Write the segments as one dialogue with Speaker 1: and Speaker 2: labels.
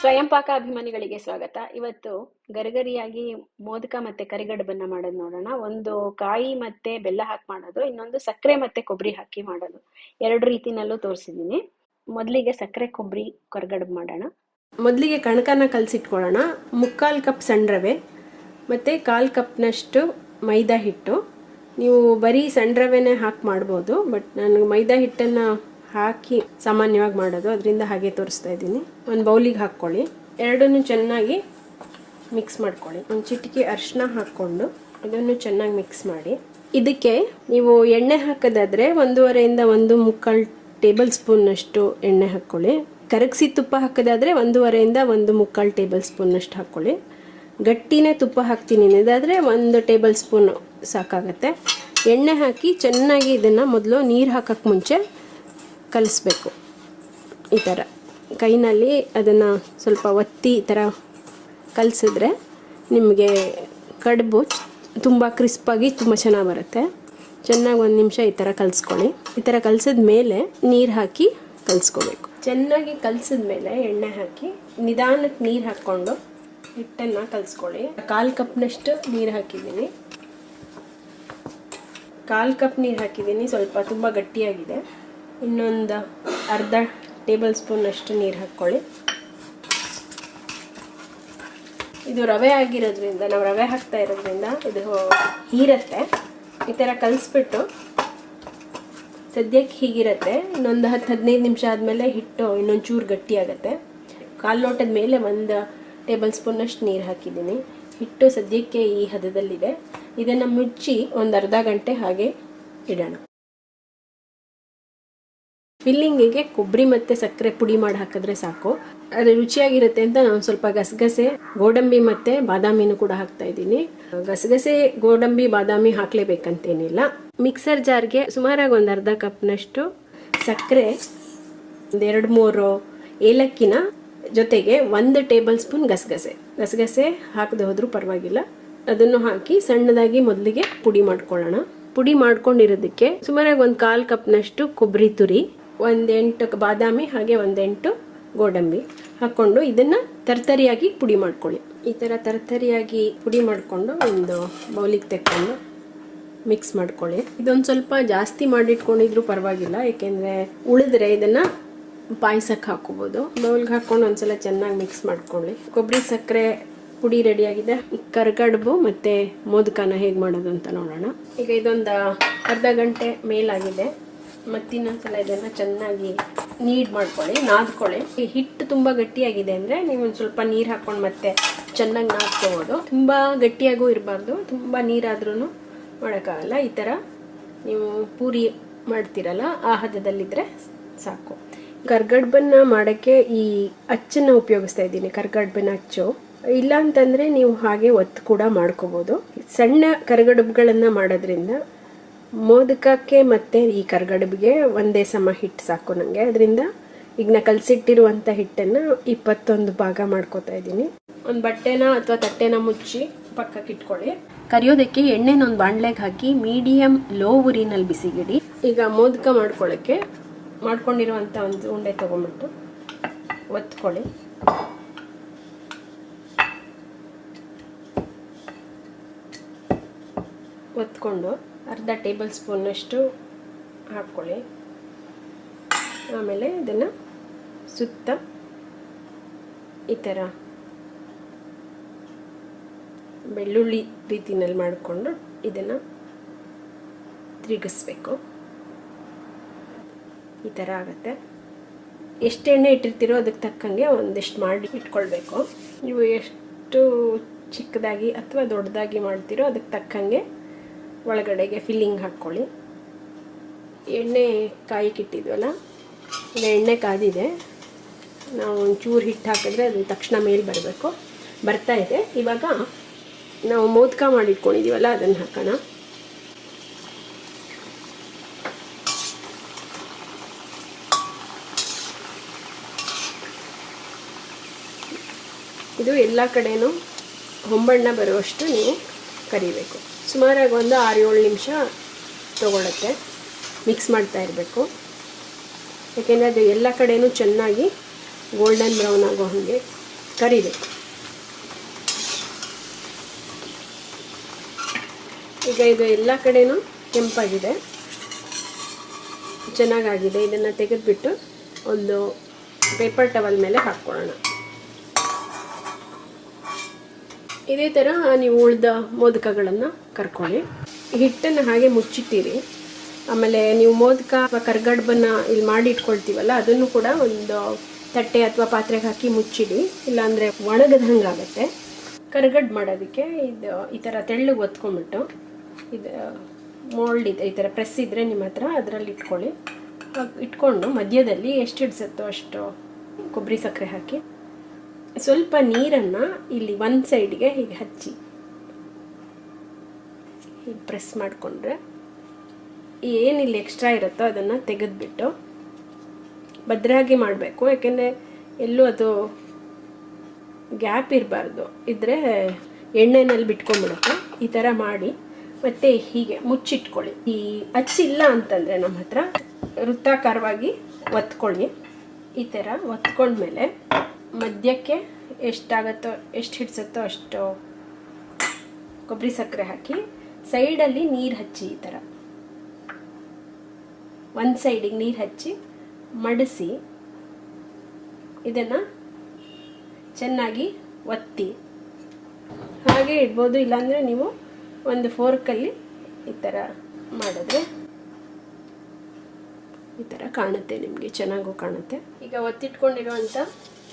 Speaker 1: ಸ್ವಯಂ ಪಾಕ ಅಭಿಮಾನಿಗಳಿಗೆ ಸ್ವಾಗತ. ಇವತ್ತು ಗರಿಗರಿಯಾಗಿ ಮೋದಕ ಮತ್ತೆ ಕರಿಗಡುಬನ್ನ ಮಾಡೋದು ನೋಡೋಣ. ಒಂದು ಕಾಯಿ ಮತ್ತೆ ಬೆಲ್ಲ ಹಾಕಿ ಮಾಡೋದು, ಇನ್ನೊಂದು ಸಕ್ಕರೆ ಮತ್ತೆ ಕೊಬ್ಬರಿ ಹಾಕಿ ಮಾಡೋದು. ಎರಡು ರೀತಿನಲ್ಲೂ ತೋರಿಸಿದ್ದೀನಿ. ಮೊದಲಿಗೆ ಸಕ್ಕರೆ ಕೊಬ್ಬರಿ ಕರಿಗಡುಬು ಮಾಡೋಣ. ಮೊದಲಿಗೆ ಕಣಕನ ಕಲಸಿಟ್ಕೊಳ್ಳೋಣ. 3/4 ಕಪ್ ಸಣ್ಣ ರವೆ ಮತ್ತು 1/4 ಕಪ್ನಷ್ಟು ಮೈದಾ ಹಿಟ್ಟು. ನೀವು ಬರೀ ಸಣ್ಣ ರವೆನೇ ಹಾಕಿ ಮಾಡ್ಬೋದು, ಬಟ್ ನಾನು ಮೈದಾ ಹಿಟ್ಟನ್ನು ಹಾಕಿ ಸಾಮಾನ್ಯವಾಗಿ ಮಾಡೋದು, ಅದರಿಂದ ಹಾಗೆ ತೋರಿಸ್ತಾ ಇದ್ದೀನಿ. ಒಂದು ಬೌಲಿಗೆ ಹಾಕ್ಕೊಳ್ಳಿ. ಎರಡನ್ನೂ ಚೆನ್ನಾಗಿ ಮಿಕ್ಸ್ ಮಾಡ್ಕೊಳ್ಳಿ. ಒಂದು ಚಿಟಿಕೆ ಅರಿಶಿನ ಹಾಕ್ಕೊಂಡು ಇದನ್ನು ಚೆನ್ನಾಗಿ ಮಿಕ್ಸ್ ಮಾಡಿ. ಇದಕ್ಕೆ ನೀವು ಎಣ್ಣೆ ಹಾಕೋದಾದರೆ 1.5 ಇಂದ 1/3 ಟೇಬಲ್ ಸ್ಪೂನ್ನಷ್ಟು ಎಣ್ಣೆ ಹಾಕ್ಕೊಳ್ಳಿ. ಕರಗಿಸಿ ತುಪ್ಪ ಹಾಕೋದಾದರೆ 1.5 ಇಂದ 1/3 ಟೇಬಲ್ ಸ್ಪೂನ್ನಷ್ಟು ಹಾಕ್ಕೊಳ್ಳಿ. ಗಟ್ಟಿನೇ ತುಪ್ಪ ಹಾಕ್ತೀನಿ ಅನ್ನೋದಾದರೆ 1 ಟೇಬಲ್ ಸ್ಪೂನ್ ಸಾಕಾಗತ್ತೆ. ಎಣ್ಣೆ ಹಾಕಿ ಚೆನ್ನಾಗಿ ಇದನ್ನು ಮೊದಲು ನೀರು ಹಾಕೋಕ್ಕೆ ಮುಂಚೆ ಕಲಿಸ್ಬೇಕು. ಈ ಥರ ಕೈನಲ್ಲಿ ಅದನ್ನು ಸ್ವಲ್ಪ ಒತ್ತಿ ಈ ಥರ ಕಲಿಸಿದ್ರೆ ನಿಮಗೆ ಕಡುಬು ತುಂಬ ಕ್ರಿಸ್ಪಾಗಿ ತುಂಬ ಚೆನ್ನಾಗಿ ಬರುತ್ತೆ. ಚೆನ್ನಾಗಿ 1 ನಿಮಿಷ ಈ ಥರ ಕಲಿಸ್ಕೊಳ್ಳಿ. ಈ ಥರ ಕಲಿಸಿದ ಮೇಲೆ ನೀರು ಹಾಕಿ ಕಲಿಸ್ಕೋಬೇಕು. ಚೆನ್ನಾಗಿ ಕಲಿಸಿದ ಮೇಲೆ ಎಣ್ಣೆ ಹಾಕಿ ನಿಧಾನಕ್ಕೆ ನೀರು ಹಾಕ್ಕೊಂಡು ಹಿಟ್ಟನ್ನು ಕಲಿಸ್ಕೊಳ್ಳಿ. 1/4 ಕಪ್ನಷ್ಟು ನೀರು ಹಾಕಿದ್ದೀನಿ. 1/4 ಕಪ್ ನೀರು ಹಾಕಿದ್ದೀನಿ. ಸ್ವಲ್ಪ ತುಂಬ ಗಟ್ಟಿಯಾಗಿದೆ. ಇನ್ನೊಂದು ಅರ್ಧ ಟೇಬಲ್ ಸ್ಪೂನ್ನಷ್ಟು ನೀರು ಹಾಕ್ಕೊಳ್ಳಿ. ಇದು ರವೆ ಆಗಿರೋದ್ರಿಂದ, ನಾವು ರವೆ ಹಾಕ್ತಾ ಇರೋದ್ರಿಂದ ಇದು ಹೀರತ್ತೆ. ಈ ಥರ ಕಲಿಸ್ಬಿಟ್ಟು ಸದ್ಯಕ್ಕೆ ಹೀಗಿರುತ್ತೆ. ಇನ್ನೊಂದು 10-15 ನಿಮಿಷ ಆದಮೇಲೆ ಹಿಟ್ಟು ಇನ್ನೊಂದು ಚೂರು ಗಟ್ಟಿಯಾಗುತ್ತೆ. 1/4 ಲೋಟದ ಮೇಲೆ 1 ಟೇಬಲ್ ಸ್ಪೂನ್ನಷ್ಟು ನೀರು ಹಾಕಿದ್ದೀನಿ. ಹಿಟ್ಟು ಸದ್ಯಕ್ಕೆ ಈ ಹದದಲ್ಲಿದೆ. ಇದನ್ನು ಮುಚ್ಚಿ ಒಂದು ಅರ್ಧ ಗಂಟೆ ಹಾಗೆ ಇಡೋಣ. ಫಿಲ್ಲಿಂಗಿಗೆ ಕೊಬ್ಬರಿ ಮತ್ತು ಸಕ್ಕರೆ ಪುಡಿ ಮಾಡಿ ಹಾಕಿದ್ರೆ ಸಾಕು, ಅದು ರುಚಿಯಾಗಿರುತ್ತೆ ಅಂತ ನಾನು ಸ್ವಲ್ಪ ಗಸಗಸೆ, ಗೋಡಂಬಿ ಮತ್ತು ಬಾದಾಮಿನೂ ಕೂಡ ಹಾಕ್ತಾ ಇದ್ದೀನಿ. ಗಸಗಸೆ, ಗೋಡಂಬಿ, ಬಾದಾಮಿ ಹಾಕಲೇಬೇಕಂತೇನಿಲ್ಲ. ಮಿಕ್ಸರ್ ಜಾರ್ಗೆ ಸುಮಾರಾಗಿ ಒಂದು ಅರ್ಧ ಕಪ್ನಷ್ಟು ಸಕ್ಕರೆ, 2-3 ಏಲಕ್ಕಿನ ಜೊತೆಗೆ 1 ಟೇಬಲ್ ಸ್ಪೂನ್ ಗಸಗಸೆ ಹಾಕದೆ ಹೋದ್ರೂ ಪರವಾಗಿಲ್ಲ. ಅದನ್ನು ಹಾಕಿ ಸಣ್ಣದಾಗಿ ಮೊದಲಿಗೆ ಪುಡಿ ಮಾಡ್ಕೊಳ್ಳೋಣ. ಪುಡಿ ಮಾಡ್ಕೊಂಡಿರೋದಕ್ಕೆ ಸುಮಾರಾಗಿ 1/4 ಕಪ್ನಷ್ಟು ಕೊಬ್ಬರಿ ತುರಿ, 8 ಬಾದಾಮಿ, ಹಾಗೆ 8 ಗೋಡಂಬಿ ಹಾಕ್ಕೊಂಡು ಇದನ್ನು ತರ್ತರಿಯಾಗಿ ಪುಡಿ ಮಾಡ್ಕೊಳ್ಳಿ. ಈ ಥರ ತರ್ತರಿಯಾಗಿ ಪುಡಿ ಮಾಡಿಕೊಂಡು ಒಂದು ಬೌಲಿಗೆ ತೆಕ್ಕೊಂಡು ಮಿಕ್ಸ್ ಮಾಡ್ಕೊಳ್ಳಿ. ಇದೊಂದು ಸ್ವಲ್ಪ ಜಾಸ್ತಿ ಮಾಡಿಟ್ಕೊಂಡಿದ್ರು ಪರವಾಗಿಲ್ಲ, ಏಕೆಂದರೆ ಉಳಿದ್ರೆ ಇದನ್ನು ಪಾಯಸಕ್ಕೆ ಹಾಕೋಬೋದು. ಬೌಲ್ಗೆ ಹಾಕ್ಕೊಂಡು ಒಂದ್ಸಲ ಚೆನ್ನಾಗಿ ಮಿಕ್ಸ್ ಮಾಡ್ಕೊಳ್ಳಿ. ಕೊಬ್ಬರಿ ಸಕ್ಕರೆ ಪುಡಿ ರೆಡಿಯಾಗಿದೆ. ಕರಿಗಡುಬು ಮತ್ತು ಮೋದಕನ ಹೇಗೆ ಮಾಡೋದು ಅಂತ ನೋಡೋಣ. ಈಗ ಇದೊಂದು ಅರ್ಧ ಗಂಟೆ ಮೇಲಾಗಿದೆ. ಮತ್ತಿನ್ನೊಂದ್ಸಲ ಇದನ್ನು ಚೆನ್ನಾಗಿ ನೀಡ್ ಮಾಡ್ಕೊಳ್ಳಿ, ನಾದ್ಕೊಳ್ಳಿ. ಈ ಹಿಟ್ಟು ತುಂಬ ಗಟ್ಟಿಯಾಗಿದೆ ಅಂದರೆ ನೀವು ಒಂದು ಸ್ವಲ್ಪ ನೀರು ಹಾಕ್ಕೊಂಡು ಮತ್ತೆ ಚೆನ್ನಾಗಿ ನಾದ್ಕೋಬೋದು. ತುಂಬ ಗಟ್ಟಿಯಾಗೂ ಇರಬಾರ್ದು, ತುಂಬ ನೀರಾದ್ರೂ ಮಾಡೋಕ್ಕಾಗಲ್ಲ. ಈ ಥರ ನೀವು ಪೂರಿ ಮಾಡ್ತೀರಲ್ಲ ಆ ಹದದಲ್ಲಿದ್ದರೆ ಸಾಕು. ಕರಿಗಡುಬನ್ನ ಮಾಡೋಕ್ಕೆ ಈ ಅಚ್ಚನ್ನು ಉಪಯೋಗಿಸ್ತಾ ಇದ್ದೀನಿ, ಕರಿಗಡುಬಿನ ಅಚ್ಚು. ಇಲ್ಲ ಅಂತಂದರೆ ನೀವು ಹಾಗೆ ಒತ್ತು ಕೂಡ ಮಾಡ್ಕೋಬೋದು. ಸಣ್ಣ ಕರಿಗಡುಬುಗಳನ್ನು ಮಾಡೋದ್ರಿಂದ ಮೋದಕಕ್ಕೆ ಮತ್ತು ಈ ಕರಿಗಡುಬಿಗೆ ಒಂದೇ ಸಮ ಹಿಟ್ಟು ಸಾಕು ನನಗೆ. ಅದರಿಂದ ಈಗ ನಾ ಕಲಸಿಟ್ಟಿರುವಂಥ ಹಿಟ್ಟನ್ನು 21 ಭಾಗ ಮಾಡ್ಕೋತಾ ಇದ್ದೀನಿ. ಒಂದು ಬಟ್ಟೆನ ಅಥವಾ ತಟ್ಟೆನ ಮುಚ್ಚಿ ಪಕ್ಕಕ್ಕೆ ಇಟ್ಕೊಳ್ಳಿ. ಕರಿಯೋದಕ್ಕೆ ಎಣ್ಣೆನ ಒಂದು ಬಾಣಲೆಗೆ ಹಾಕಿ ಮೀಡಿಯಮ್ ಲೋ ಉರಿನಲ್ಲಿ ಬಿಸಿಗಿಡಿ. ಈಗ ಮೋದಕ ಮಾಡ್ಕೊಳ್ಳೋಕ್ಕೆ ಮಾಡ್ಕೊಂಡಿರುವಂಥ ಒಂದು ಉಂಡೆ ತೊಗೊಂಬಿಟ್ಟು ಒತ್ಕೊಳ್ಳಿ. ಒತ್ಕೊಂಡು ಅರ್ಧ ಟೇಬಲ್ ಸ್ಪೂನ್ನಷ್ಟು ಹಾಕ್ಕೊಳ್ಳಿ. ಆಮೇಲೆ ಇದನ್ನು ಸುತ್ತ ಈ ಥರ ಬೆಳ್ಳುಳ್ಳಿ ರೀತಿನಲ್ಲಿ ಮಾಡಿಕೊಂಡು ಇದನ್ನು ತಿರುಗಿಸ್ಬೇಕು. ಈ ಥರ ಆಗುತ್ತೆ. ಎಷ್ಟು ಎಣ್ಣೆ ಇಟ್ಟಿರ್ತೀರೋ ಅದಕ್ಕೆ ತಕ್ಕಂಗೆ ಒಂದಿಷ್ಟು ಮಾಡಿ ಇಟ್ಕೊಳ್ಬೇಕು. ನೀವು ಎಷ್ಟು ಚಿಕ್ಕದಾಗಿ ಅಥವಾ ದೊಡ್ಡದಾಗಿ ಮಾಡ್ತೀರೋ ಅದಕ್ಕೆ ತಕ್ಕಂಗೆ ಒಳಗಡೆಗೆ ಫಿಲ್ಲಿಂಗ್ ಹಾಕ್ಕೊಳ್ಳಿ. ಎಣ್ಣೆ ಕಾಯಿಕಿಟ್ಟಿದ್ವಲ್ಲ, ಈಗ ಎಣ್ಣೆ ಕಾದಿದೆ. ನಾವು ಒಂಚೂರು ಹಿಟ್ಟು ಹಾಕಿದ್ರೆ ಅದು ತಕ್ಷಣ ಮೇಲೆ ಬರಬೇಕು. ಬರ್ತಾ ಇದೆ. ಇವಾಗ ನಾವು ಮೋದಕ ಮಾಡಿಟ್ಕೊಂಡಿದ್ದೀವಲ್ಲ ಅದನ್ನು ಹಾಕೋಣ. ಇದು ಎಲ್ಲ ಕಡೆನೂ ಹೊಂಬಣ್ಣ ಬರುವಷ್ಟು ನೀವು ಕರಿಬೇಕು. ಸುಮಾರಾಗಿ ಒಂದು 6-7 ನಿಮಿಷ ತೊಗೊಳುತ್ತೆ. ಮಿಕ್ಸ್ ಮಾಡ್ತಾ ಇರಬೇಕು, ಯಾಕೆಂದರೆ ಅದು ಎಲ್ಲ ಕಡೆಯೂ ಚೆನ್ನಾಗಿ ಗೋಲ್ಡನ್ ಬ್ರೌನ್ ಆಗೋ ಹಾಗೆ ಕರಿಬೇಕು. ಈಗ ಇದು ಎಲ್ಲ ಕಡೆನೂ ಕೆಂಪಾಗಿದೆ, ಚೆನ್ನಾಗಾಗಿದೆ. ಇದನ್ನು ತೆಗೆದುಬಿಟ್ಟು ಒಂದು ಪೇಪರ್ ಟವಲ್ ಮೇಲೆ ಹಾಕ್ಕೊಳ್ಳೋಣ. ಇದೇ ಥರ ನೀವು ಉಳಿದ ಮೋದಕಗಳನ್ನು ಕರ್ಕೊಳ್ಳಿ. ಹಿಟ್ಟನ್ನು ಹಾಗೆ ಮುಚ್ಚಿಟ್ಟಿರಿ. ಆಮೇಲೆ ನೀವು ಮೋದಕ ಅಥವಾ ಕರ್ಗಡ್ಬನ್ನು ಇಲ್ಲಿ ಮಾಡಿ ಇಟ್ಕೊಳ್ತೀವಲ್ಲ, ಅದನ್ನು ಕೂಡ ಒಂದು ತಟ್ಟೆ ಅಥವಾ ಪಾತ್ರೆಗೆ ಹಾಕಿ ಮುಚ್ಚಿಡಿ, ಇಲ್ಲಾಂದರೆ ಒಣಗದಂಗೆ ಆಗುತ್ತೆ. ಕರ್ಗಡ್ ಮಾಡೋದಕ್ಕೆ ಇದು ಈ ಥರ ತೆಳ್ಳಗೆ ಒತ್ಕೊಂಡ್ಬಿಟ್ಟು, ಇದು ಮೋಲ್ಡ್ ಇದೆ, ಈ ಥರ ಪ್ರೆಸ್ ಇದ್ದರೆ ನಿಮ್ಮ ಹತ್ರ ಅದರಲ್ಲಿ ಇಟ್ಕೊಳ್ಳಿ. ಇಟ್ಕೊಂಡು ಮಧ್ಯದಲ್ಲಿ ಎಷ್ಟು ಹಿಡಿಸುತ್ತೋ ಅಷ್ಟು ಕೊಬ್ಬರಿ ಸಕ್ಕರೆ ಹಾಕಿ ಸ್ವಲ್ಪ ನೀರನ್ನು ಇಲ್ಲಿ ಒಂದು ಸೈಡ್ಗೆ ಹೀಗೆ ಹಚ್ಚಿ ಹೀಗೆ ಪ್ರೆಸ್ ಮಾಡಿಕೊಂಡ್ರೆ ಏನಿಲ್ಲಿ ಎಕ್ಸ್ಟ್ರಾ ಇರುತ್ತೋ ಅದನ್ನು ತೆಗೆದುಬಿಟ್ಟು ಭದ್ರಾಗಿ ಮಾಡಬೇಕು. ಯಾಕೆಂದರೆ ಎಲ್ಲೂ ಅದು ಗ್ಯಾಪ್ ಇರಬಾರ್ದು, ಇದ್ದರೆ ಎಣ್ಣೆನಲ್ಲಿ ಬಿಟ್ಕೊಂಡ್ಬಿಡುತ್ತೆ. ಈ ಥರ ಮಾಡಿ ಮತ್ತು ಹೀಗೆ ಮುಚ್ಚಿಟ್ಕೊಳ್ಳಿ. ಈ ಹಚ್ಚಿಲ್ಲ ಅಂತಂದರೆ ನಮ್ಮ ಹತ್ರ ವೃತ್ತಾಕಾರವಾಗಿ ಒತ್ಕೊಳ್ಳಿ. ಈ ಥರ ಒತ್ಕೊಂಡ್ಮೇಲೆ ಮಧ್ಯಕ್ಕೆ ಎಷ್ಟಾಗತ್ತೋ ಎಷ್ಟು ಹಿಡಿಸುತ್ತೋ ಅಷ್ಟು ಕೊಬ್ಬರಿ ಸಕ್ಕರೆ ಹಾಕಿ ಸೈಡಲ್ಲಿ ನೀರು ಹಚ್ಚಿ, ಈ ಥರ ಒಂದು ಸೈಡಿಗೆ ನೀರು ಹಚ್ಚಿ ಮಡಿಸಿ ಇದನ್ನು ಚೆನ್ನಾಗಿ ಒತ್ತಿ ಹಾಗೆ ಇಡ್ಬೋದು. ಇಲ್ಲಾಂದರೆ ನೀವು ಒಂದು ಫೋರ್ಕಲ್ಲಿ ಈ ಥರ ಮಾಡಿದ್ರೆ ಈ ಥರ ಕಾಣುತ್ತೆ, ನಿಮಗೆ ಚೆನ್ನಾಗೂ ಕಾಣುತ್ತೆ. ಈಗ ಒತ್ತಿಟ್ಕೊಂಡಿರುವಂಥ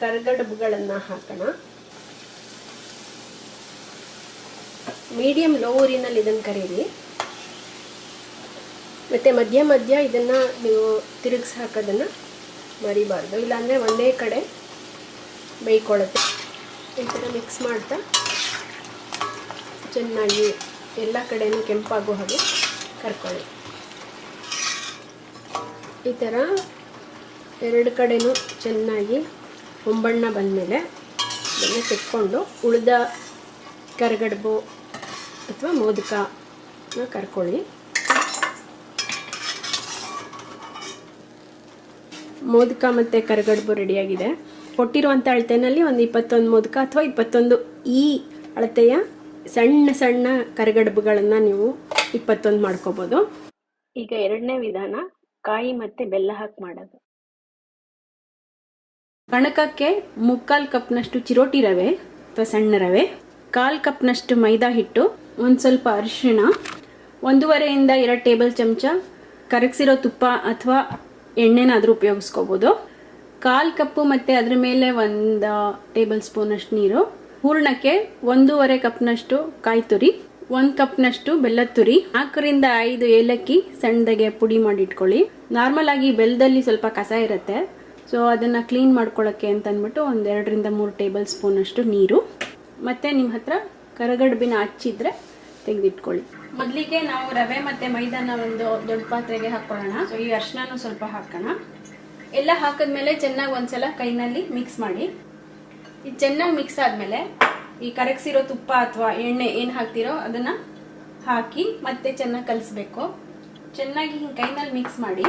Speaker 1: ಕರ್ಗಡ್ಬುಗಳನ್ನು ಹಾಕೋಣ. ಮೀಡಿಯಮ್ ಲೋ ಊರಿನಲ್ಲಿ ಇದನ್ನು ಕರೀರಿ. ಮತ್ತು ಮಧ್ಯ ಮಧ್ಯ ಇದನ್ನು ನೀವು ತಿರುಗಿಸಿ ಹಾಕೋದನ್ನು ಮರಿಬಾರ್ದು, ಇಲ್ಲಾಂದರೆ ಒಂದೇ ಕಡೆ ಬೇಯ್ಕೊಳ್ಳುತ್ತೆ. ಈ ಥರ ಮಿಕ್ಸ್ ಮಾಡ್ತಾ ಚೆನ್ನಾಗಿ ಎಲ್ಲ ಕಡೆಯೂ ಕೆಂಪಾಗೋ ಹಾಗೆ ಕರ್ಕೊಳ್ಳಿ. ಈ ಥರ ಎರಡು ಕಡೆಯೂ ಚೆನ್ನಾಗಿ ಹೊಂಬಣ್ಣ ಬಂದಮೇಲೆ ಇದನ್ನು ತೆಕ್ಕೊಂಡು ಉಳಿದ ಕರ್ಗಡ್ಬು ಅಥವಾ ಮೋದಕನ ಕರ್ಕೊಳ್ಳಿ. ಮೋದಕ ಮತ್ತು ಕರ್ಗಡ್ಬು ರೆಡಿಯಾಗಿದೆ. ಕೊಟ್ಟಿರುವಂಥ ಅಳತೆಯಲ್ಲಿ ಒಂದು 21 ಮೋದಕ ಅಥವಾ 21 ಈ ಅಳತೆಯ ಸಣ್ಣ ಸಣ್ಣ ಕರ್ಗಡ್ಬುಗಳನ್ನು ನೀವು 21 ಮಾಡ್ಕೋಬೋದು. ಈಗ ಎರಡನೇ ವಿಧಾನ ಕಾಯಿ ಮತ್ತು ಬೆಲ್ಲ ಹಾಕಿ ಮಾಡೋದು. ಕಣಕಕ್ಕೆ 3/4 ಕಪ್ನಷ್ಟು ಚಿರೋಟಿ ರವೆ ಅಥವಾ ಸಣ್ಣ ರವೆ, 1/4 ಕಪ್ನಷ್ಟು ಮೈದಾ ಹಿಟ್ಟು, ಒಂದು ಸ್ವಲ್ಪ ಅರಿಶಿಣ, 1.5 ಇಂದ 2 ಟೇಬಲ್ ಚಮಚ ಕರಗಿಸಿರೋ ತುಪ್ಪ ಅಥವಾ ಎಣ್ಣೆನಾದರೂ ಉಪಯೋಗಿಸ್ಕೋಬೋದು, 1/4 ಕಪ್ಪು ಮತ್ತು ಅದ್ರ ಮೇಲೆ 1 ಟೇಬಲ್ ಸ್ಪೂನಷ್ಟು ನೀರು, ಹೂರ್ಣಕ್ಕೆ 1.5 ಕಪ್ನಷ್ಟು ಕಾಯಿ ತುರಿ, 1 ಕಪ್ನಷ್ಟು ಬೆಲ್ಲದ ತುರಿ, 4 ರಿಂದ 5 ಏಲಕ್ಕಿ ಸಣ್ಣದಾಗೆ ಪುಡಿ ಮಾಡಿ ಇಟ್ಕೊಳ್ಳಿ. ನಾರ್ಮಲ್ ಆಗಿ ಬೆಲ್ಲದಲ್ಲಿ ಸ್ವಲ್ಪ ಕಸ ಇರುತ್ತೆ, ಸೊ ಅದನ್ನು ಕ್ಲೀನ್ ಮಾಡ್ಕೊಳ್ಳೋಕ್ಕೆ ಅಂತ ಅಂದ್ಬಿಟ್ಟು 2 ರಿಂದ 3 ಟೇಬಲ್ ಸ್ಪೂನಷ್ಟು ನೀರು, ಮತ್ತು ನಿಮ್ಮ ಹತ್ರ ಕರಗಡ್ಬಿನ ಹಚ್ಚಿದ್ರೆ ತೆಗೆದಿಟ್ಕೊಳ್ಳಿ. ಮೊದಲಿಗೆ ನಾವು ರವೆ ಮತ್ತು ಮೈದಾನ ಒಂದು ದೊಡ್ಡ ಪಾತ್ರೆಗೆ ಹಾಕ್ಕೊಳ್ಳೋಣ. ಸೊ ಈ ಅರಿಶಿನನೂ ಸ್ವಲ್ಪ ಹಾಕೋಣ. ಎಲ್ಲ ಹಾಕಿದ್ಮೇಲೆ ಚೆನ್ನಾಗಿ ಒಂದ್ಸಲ ಕೈನಲ್ಲಿ ಮಿಕ್ಸ್ ಮಾಡಿ. ಇದು ಚೆನ್ನಾಗಿ ಮಿಕ್ಸ್ ಆದಮೇಲೆ ಈ ಕರಗಿಸಿರೋ ತುಪ್ಪ ಅಥವಾ ಎಣ್ಣೆ ಏನು ಹಾಕ್ತಿರೋ ಅದನ್ನು ಹಾಕಿ ಮತ್ತೆ ಚೆನ್ನಾಗಿ ಕಲಿಸ್ಬೇಕು. ಚೆನ್ನಾಗಿ ಹಿಂಗೆ ಕೈನಲ್ಲಿ ಮಿಕ್ಸ್ ಮಾಡಿ.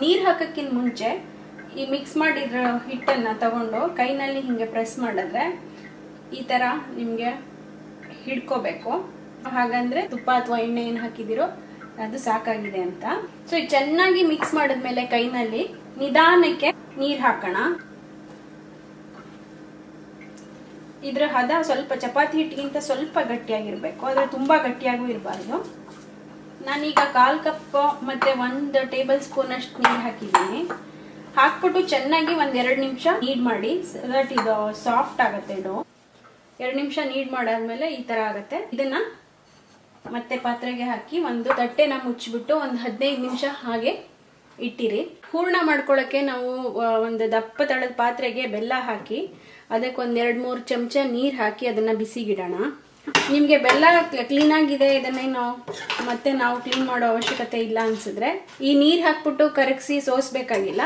Speaker 1: ನೀರು ಹಾಕೋಕ್ಕಿಂತ ಮುಂಚೆ ಈ ಮಿಕ್ಸ್ ಮಾಡಿರೋ ಹಿಟ್ಟನ್ನು ತಗೊಂಡು ಕೈನಲ್ಲಿ ಹಿಂಗೆ ಪ್ರೆಸ್ ಮಾಡಿದ್ರೆ ಈ ಥರ ನಿಮಗೆ ಹಿಡ್ಕೋಬೇಕು. ಹಾಗಂದ್ರೆ ತುಪ್ಪ ಅಥವಾ ಎಣ್ಣೆ ಏನು ಹಾಕಿದಿರೋ ಅದು ಸಾಕಾಗಿದೆ ಅಂತ. ಸೊ ಚೆನ್ನಾಗಿ ಮಿಕ್ಸ್ ಮಾಡಿದ್ಮೇಲೆ ಕೈನಲ್ಲಿ ನಿಧಾನಕ್ಕೆ ನೀರು ಹಾಕೋಣ. ಇದ್ರ ಹದ ಸ್ವಲ್ಪ ಚಪಾತಿ ಹಿಟ್ಟಿಗಿಂತ ಸ್ವಲ್ಪ ಗಟ್ಟಿಯಾಗಿರ್ಬೇಕು, ಆದರೆ ತುಂಬಾ ಗಟ್ಟಿಯಾಗೂ ಇರಬಾರ್ದು. ನಾನೀಗ 1/4 ಕಪ್ ಮತ್ತೆ 1 ಟೇಬಲ್ ಸ್ಪೂನ್ ಅಷ್ಟು ನೀರು ಹಾಕಿದ್ದೀನಿ. ಹಾಕ್ಬಿಟ್ಟು ಚೆನ್ನಾಗಿ 1-2 ನಿಮಿಷ ನೀಡ್ ಮಾಡಿ, ಸೊ ದಟ್ ಇದು ಸಾಫ್ಟ್ ಆಗುತ್ತೆ ಡೋ. 2 ನಿಮಿಷ ನೀಡ್ ಮಾಡಾದ್ಮೇಲೆ ಈ ತರ ಆಗುತ್ತೆ. ಇದನ್ನ ಮತ್ತೆ ಪಾತ್ರೆಗೆ ಹಾಕಿ ಒಂದು ತಟ್ಟೆನ ಮುಚ್ಚಿಬಿಟ್ಟು ಒಂದು 15 ನಿಮಿಷ ಹಾಗೆ ಇಟ್ಟಿರಿ. ಹೂರ್ಣ ಮಾಡ್ಕೊಳ್ಳೋಕ್ಕೆ ನಾವು ಒಂದು ದಪ್ಪ ತಳದ ಪಾತ್ರೆಗೆ ಬೆಲ್ಲ ಹಾಕಿ ಅದಕ್ಕೆ 1-2-3 ಚಮಚ ನೀರು ಹಾಕಿ ಅದನ್ನು ಬಿಸಿಗಿಡೋಣ. ನಿಮಗೆ ಬೆಲ್ಲ ಕ್ಲೀನಾಗಿದೆ, ಇದನ್ನೇನು ಮತ್ತೆ ನಾವು ಕ್ಲೀನ್ ಮಾಡೋ ಅವಶ್ಯಕತೆ ಇಲ್ಲ ಅನಿಸಿದ್ರೆ ಈ ನೀರು ಹಾಕ್ಬಿಟ್ಟು ಕರಗಿಸಿ ಸೋಸಬೇಕಾಗಿಲ್ಲ.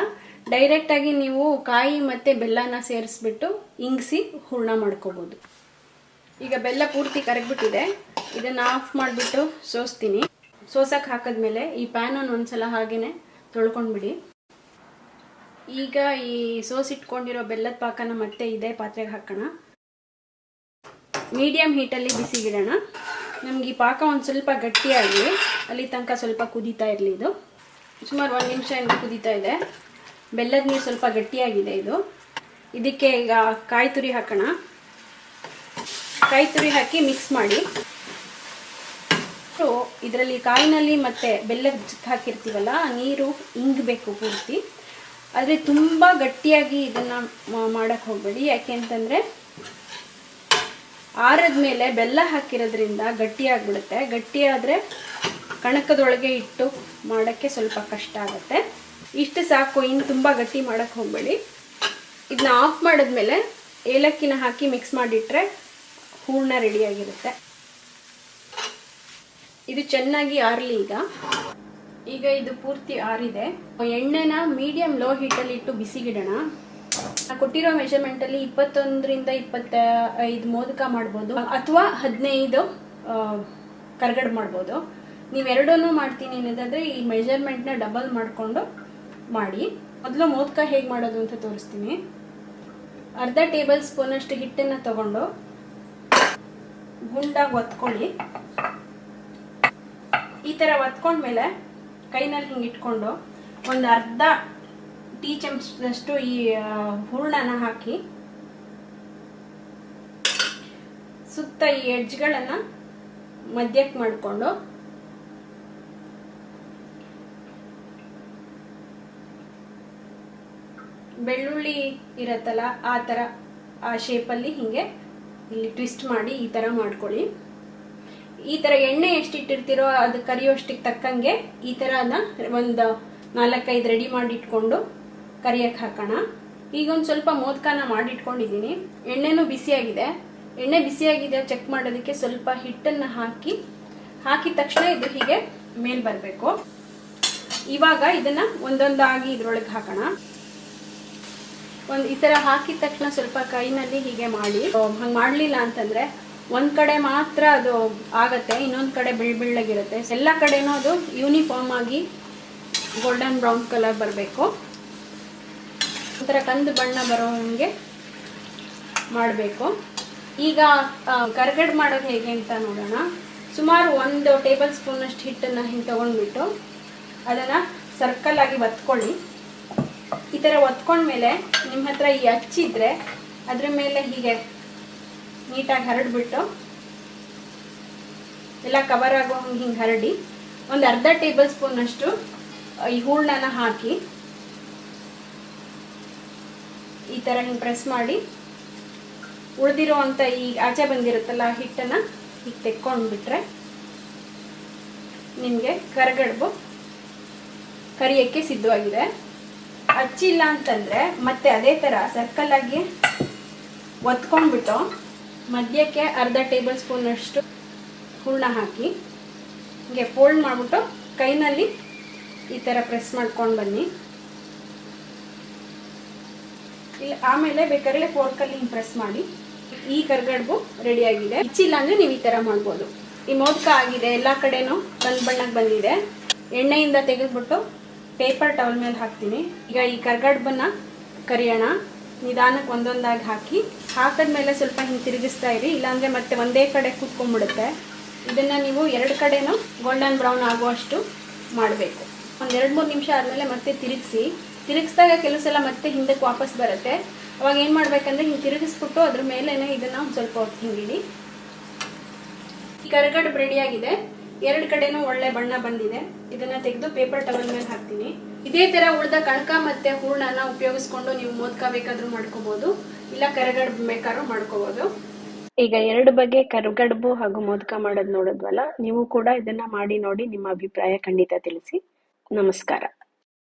Speaker 1: ಡೈರೆಕ್ಟಾಗಿ ನೀವು ಕಾಯಿ ಮತ್ತು ಬೆಲ್ಲನ ಸೇರಿಸ್ಬಿಟ್ಟು ಇಂಗಿಸಿ ಹೂರ್ಣ ಮಾಡ್ಕೋಬೋದು. ಈಗ ಬೆಲ್ಲ ಪೂರ್ತಿ ಕರಗಿಬಿಟ್ಟಿದೆ, ಇದನ್ನು ಆಫ್ ಮಾಡಿಬಿಟ್ಟು ಸೋಸ್ತೀನಿ. ಸೋಸಕ್ಕೆ ಹಾಕಿದ್ಮೇಲೆ ಈ ಪ್ಯಾನನ್ನು ಒಂದ್ಸಲ ಹಾಗೇ ತೊಳ್ಕೊಂಡ್ಬಿಡಿ. ಈಗ ಈ ಸೋಸಿಟ್ಕೊಂಡಿರೋ ಬೆಲ್ಲದ ಪಾಕನ ಮತ್ತೆ ಇದೇ ಪಾತ್ರೆಗೆ ಹಾಕೋಣ. ಮೀಡಿಯಂ ಹೀಟಲ್ಲಿ ಬಿಸಿಗಿಡೋಣ. ನಮ್ಗೆ ಈ ಪಾಕ ಒಂದು ಸ್ವಲ್ಪ ಗಟ್ಟಿಯಾಗಿ ಅಲ್ಲಿ ತನಕ ಸ್ವಲ್ಪ ಕುದೀತಾ ಇರಲಿ. ಇದು ಸುಮಾರು 1 ನಿಮಿಷ ಇಂದ ಕುದೀತಾ ಇದೆ. ಬೆಲ್ಲದ ನೀರು ಸ್ವಲ್ಪ ಗಟ್ಟಿಯಾಗಿದೆ. ಇದಕ್ಕೆ ಈಗ ಕಾಯಿ ತುರಿ ಹಾಕೋಣ. ಕಾಯಿ ತುರಿ ಹಾಕಿ ಮಿಕ್ಸ್ ಮಾಡಿ. ಇದರಲ್ಲಿ ಕಾಯಿನಲ್ಲಿ ಮತ್ತೆ ಬೆಲ್ಲದ ಜೊತೆ ಹಾಕಿರ್ತೀವಲ್ಲ, ನೀರು ಇಂಗಬೇಕು ಪೂರ್ತಿ. ಆದರೆ ತುಂಬ ಗಟ್ಟಿಯಾಗಿ ಇದನ್ನು ಮಾಡೋಕ್ಕೆ ಹೋಗಬೇಡಿ. ಯಾಕೆ ಅಂತಂದರೆ ಆರದ ಮೇಲೆ ಬೆಲ್ಲ ಹಾಕಿರೋದ್ರಿಂದ ಗಟ್ಟಿಯಾಗಿಬಿಡುತ್ತೆ. ಗಟ್ಟಿಯಾದರೆ ಕಣಕದೊಳಗೆ ಇಟ್ಟು ಮಾಡೋಕ್ಕೆ ಸ್ವಲ್ಪ ಕಷ್ಟ ಆಗುತ್ತೆ. ಇಷ್ಟು ಸಾಕು, ಇನ್ನು ತುಂಬ ಗಟ್ಟಿ ಮಾಡೋಕ್ಕೆ ಹೋಗಬೇಡಿ. ಇದನ್ನ ಆಫ್ ಮಾಡಿದ್ಮೇಲೆ ಏಲಕ್ಕಿನ ಹಾಕಿ ಮಿಕ್ಸ್ ಮಾಡಿಟ್ರೆ ಹೂರ್ಣ ರೆಡಿಯಾಗಿರುತ್ತೆ. ಇದು ಚೆನ್ನಾಗಿ ಆರಲಿ. ಈಗ ಇದು ಪೂರ್ತಿ ಆರಿದೆ. ಎಣ್ಣೆನ ಮೀಡಿಯಂ ಲೋ ಹೀಟಲ್ಲಿ ಇಟ್ಟು ಬಿಸಿಗಿಡೋಣ. ಕೊಟ್ಟಿರೋ ಮೆಷರ್ಮೆಂಟಲ್ಲಿ 21ರಿಂದ 25 ಮೋದಕ ಮಾಡ್ಬೋದು, ಅಥವಾ 15 ಕರ್ಗಡ್ ಮಾಡ್ಬೋದು. ನೀವೆರಡನ್ನೂ ಮಾಡ್ತೀನಿ ಅನ್ನೋದಾದರೆ ಈ ಮೆಷರ್ಮೆಂಟ್ನ ಡಬಲ್ ಮಾಡಿಕೊಂಡು ಮಾಡಿ. ಮೊದಲು ಮೋದಕ ಹೇಗೆ ಮಾಡೋದು ಅಂತ ತೋರಿಸ್ತೀನಿ. ಅರ್ಧ ಟೇಬಲ್ ಸ್ಪೂನಷ್ಟು ಹಿಟ್ಟನ್ನು ತಗೊಂಡು ಗುಂಡಾಗಿ ಒತ್ಕೊಳ್ಳಿ. ಈ ಥರ ಒತ್ಕೊಂಡ್ಮೇಲೆ ಕೈನಲ್ಲಿ ಹಿಂಗೆ ಇಟ್ಕೊಂಡು ಒಂದು ಅರ್ಧ ಟೀ ಚಮಚದಷ್ಟು ಈ ಹೂರಣನ ಹಾಕಿ ಸುತ್ತ ಈ ಎಡ್ಜ್ಗಳನ್ನು ಮಧ್ಯಕ್ಕೆ ಮಾಡಿಕೊಂಡು ಬೆಳ್ಳುಳ್ಳಿ ಇರತ್ತಲ್ಲ ಆ ಥರ ಆ ಶೇಪಲ್ಲಿ ಹಿಂಗೆ ಇಲ್ಲಿ ಟ್ವಿಸ್ಟ್ ಮಾಡಿ ಈ ಥರ ಮಾಡ್ಕೊಳ್ಳಿ. ಈ ಥರ ಎಣ್ಣೆ ಎಷ್ಟಿಟ್ಟಿರ್ತೀರೋ ಅದು ಕರಿಯೋಷ್ಟಕ್ಕೆ ತಕ್ಕಂಗೆ ಈ ಥರ ಒಂದು 4-5 ರೆಡಿ ಮಾಡಿ ಇಟ್ಕೊಂಡು ಕರಿಯಕ್ಕೆ ಹಾಕೋಣ. ಈಗ ಒಂದು ಸ್ವಲ್ಪ ಮೋದಕನ ಮಾಡಿಟ್ಕೊಂಡಿದ್ದೀನಿ. ಎಣ್ಣೆನೂ ಬಿಸಿಯಾಗಿದೆ. ಎಣ್ಣೆ ಬಿಸಿಯಾಗಿದೆ ಚೆಕ್ ಮಾಡೋದಕ್ಕೆ ಸ್ವಲ್ಪ ಹಿಟ್ಟನ್ನು ಹಾಕಿದ ತಕ್ಷಣ ಇದು ಹೀಗೆ ಮೇಲ್ ಬರಬೇಕು. ಇವಾಗ ಇದನ್ನು ಒಂದೊಂದಾಗಿ ಇದ್ರೊಳಗೆ ಹಾಕೋಣ. ಈ ಥರ ಹಾಕಿದ ತಕ್ಷಣ ಸ್ವಲ್ಪ ಕೈನಲ್ಲಿ ಹೀಗೆ ಮಾಡಿ. ಹಂಗೆ ಮಾಡಲಿಲ್ಲ ಅಂತಂದರೆ ಒಂದು ಕಡೆ ಮಾತ್ರ ಅದು ಆಗತ್ತೆ, ಇನ್ನೊಂದು ಕಡೆ ಬೆಳ್ಳಗಿರುತ್ತೆ. ಎಲ್ಲ ಕಡೆನೂ ಅದು ಯೂನಿಫಾರ್ಮ್ ಆಗಿ ಗೋಲ್ಡನ್ ಬ್ರೌನ್ ಕಲರ್ ಬರಬೇಕು. ಒಂಥರ ಕಂದು ಬಣ್ಣ ಬರೋ ಹಂಗೆ ಮಾಡಬೇಕು. ಈಗ ಕರ್ಗಡ್ ಮಾಡೋದು ಹೇಗೆ ಅಂತ ನೋಡೋಣ. ಸುಮಾರು 1 ಟೇಬಲ್ ಸ್ಪೂನಷ್ಟು ಹಿಟ್ಟನ್ನು ಹಿಂಗೆ ತೊಗೊಂಡ್ಬಿಟ್ಟು ಅದನ್ನು ಸರ್ಕಲ್ ಆಗಿ ಒತ್ಕೊಳ್ಳಿ. ಈ ಥರ ಒತ್ಕೊಂಡ್ಮೇಲೆ ನಿಮ್ಮ ಹತ್ರ ಈ ಹಚ್ಚಿದ್ರೆ ಅದ್ರ ಮೇಲೆ ಹೀಗೆ ನೀಟಾಗಿ ಹರಡ್ಬಿಟ್ಟು ಎಲ್ಲ ಕವರ್ ಆಗೋ ಹಂಗೆ ಹಿಂಗೆ ಹರಡಿ ಒಂದು ಅರ್ಧ ಟೇಬಲ್ ಸ್ಪೂನಷ್ಟು ಈ ಹೂರಣನ ಹಾಕಿ ಈ ಥರ ಹಿಂಗೆ ಪ್ರೆಸ್ ಮಾಡಿ ಉಳಿದಿರೋ ಅಂಥ ಈ ಆಚೆ ಬಂದಿರುತ್ತಲ್ಲ ಹಿಟ್ಟನ್ನು ಹೀಗೆ ತೆಕ್ಕೊಂಡ್ಬಿಟ್ರೆ ನಿಮಗೆ ಕರಗಡ್ಬು ಕರಿಯೋಕ್ಕೆ ಸಿದ್ಧವಾಗಿದೆ. ಹಚ್ಚಿಲ್ಲ ಅಂತಂದರೆ ಮತ್ತೆ ಅದೇ ಥರ ಸರ್ಕಲ್ ಆಗಿ ಒತ್ಕೊಂಡ್ಬಿಟ್ಟು ಮಧ್ಯಕ್ಕೆ ಅರ್ಧ ಟೇಬಲ್ ಸ್ಪೂನಷ್ಟು ಹೂರಣ ಹಾಕಿ ಹೀಗೆ ಫೋಲ್ಡ್ ಮಾಡಿಬಿಟ್ಟು ಕೈನಲ್ಲಿ ಈ ಥರ ಪ್ರೆಸ್ ಮಾಡ್ಕೊಂಡು ಬನ್ನಿ. ಇಲ್ಲ ಆಮೇಲೆ ಬೇಕಾದ್ರೆ ಫೋರ್ಕಲ್ಲಿ ಹಿಂಗೆ ಪ್ರೆಸ್ ಮಾಡಿ. ಈ ಕರ್ಗಡ್ಬು ರೆಡಿಯಾಗಿದೆ. ಹಚ್ಚಿಲ್ಲ ಅಂದರೆ ನೀವು ಈ ಥರ ಮಾಡ್ಬೋದು. ಈ ಮೋದಕ ಆಗಿದೆ, ಎಲ್ಲ ಕಡೆನೂ ಕಂದು ಬಣ್ಣಕ್ಕೆ ಬಂದಿದೆ. ಎಣ್ಣೆಯಿಂದ ತೆಗೆದುಬಿಟ್ಟು ಪೇಪರ್ ಟವಲ್ ಮೇಲೆ ಹಾಕ್ತೀನಿ. ಈಗ ಈ ಕರ್ಗಡ್ಬನ್ನ ಕರಿಯೋಣ. ನಿಧಾನಕ್ಕೆ ಒಂದೊಂದಾಗಿ ಹಾಕಿದ್ಮೇಲೆ ಸ್ವಲ್ಪ ಹಿಂಗೆ ತಿರುಗಿಸ್ತಾ ಇರಿ, ಇಲ್ಲಾಂದರೆ ಮತ್ತೆ ಒಂದೇ ಕಡೆ ಕೂತ್ಕೊಂಡ್ಬಿಡುತ್ತೆ. ಇದನ್ನು ನೀವು 2 ಕಡೆನೂ ಗೋಲ್ಡನ್ ಬ್ರೌನ್ ಆಗುವಷ್ಟು ಮಾಡಬೇಕು. ಒಂದು 2-3 ನಿಮಿಷ ಆದಮೇಲೆ ಮತ್ತೆ ತಿರುಗಿಸಿದಾಗ ಕೆಲವು ಸಲ ಮತ್ತೆ ಹಿಂದಕ್ಕೆ ವಾಪಸ್ ಬರುತ್ತೆ. ಅವಾಗ ಏನು ಮಾಡಬೇಕಂದ್ರೆ ಹಿಂಗೆ ತಿರುಗಿಸ್ಬಿಟ್ಟು ಅದ್ರ ಮೇಲೆ ಇದನ್ನು ಒಂದು ಸ್ವಲ್ಪ ಹೊತ್ತು ಹಿಂಗಿಡಿ. ಈ ಕರ್ಗಡ್ಬು ರೆಡಿಯಾಗಿದೆ. 2 ಕಡೆನೂ ಒಳ್ಳೆ ಬಣ್ಣ ಬಂದಿದೆ. ಇದನ್ನು ತೆಗೆದು ಪೇಪರ್ ಟವಲ್ ಮೇಲೆ ಹಾಕ್ತೀನಿ. ಇದೇ ಥರ ಉಳಿದ ಕಣಕ ಮತ್ತು ಹೂರಣನ ಉಪಯೋಗಿಸ್ಕೊಂಡು ನೀವು ಮೋದಕ ಬೇಕಾದರೂ ಮಾಡ್ಕೋಬೋದು, ಇಲ್ಲ ಕರ್ಗಡ್ಬು ಬೇಕಾದ್ರೂ ಮಾಡ್ಕೋಬೋದು. ಈಗ 2 ಬಗೆ ಕರ್ಗಡ್ಬು ಹಾಗೂ ಮೋದಕ ಮಾಡೋದು ನೋಡಿದ್ವಲ್ಲ, ನೀವು ಕೂಡ ಇದನ್ನು ಮಾಡಿ ನೋಡಿ ನಿಮ್ಮ ಅಭಿಪ್ರಾಯ ಖಂಡಿತ ತಿಳಿಸಿ. ನಮಸ್ಕಾರ.